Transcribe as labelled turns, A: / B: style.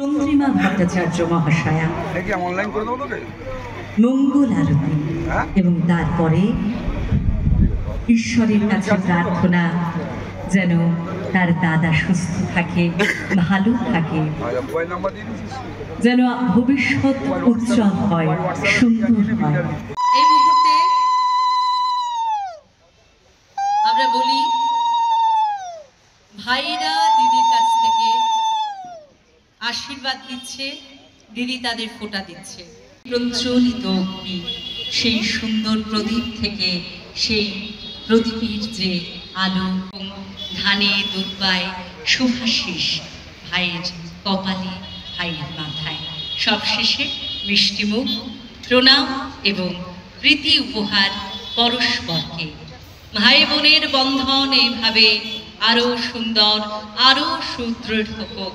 A: চন্দ্রিমা ভট্টাচার্য মহাশয়া মঙ্গল আরতি এবং তারপরে ঈশ্বরের কাছে প্রার্থনা যেন তার দাদা সুস্থ থাকে, ভালো থাকে, যেন ভবিষ্যৎ উজ্জ্বল হয়, সুন্দর হয়।
B: এই মুহূর্তে আমরা বলি ভাইরা দিদির কাছ থেকে আশীর্বাদ দিচ্ছে, দিদি তাদের ফোঁটা দিচ্ছে। প্রজ্বলিত অগ্নি, সেই সুন্দর প্রদীপ থেকে সেই প্রদীপের যে আলো, ধানে দুর্বায় শুভাশিস ভাইয়ের কপালে, ভাইয়ের মাথায়, সবশেষে মিষ্টিমুখ, প্রণাম এবং প্রীতি উপহার পরস্পরকে। ভাই বোনের বন্ধন এইভাবে আরো সুন্দর, আরো সুদৃঢ় হোক।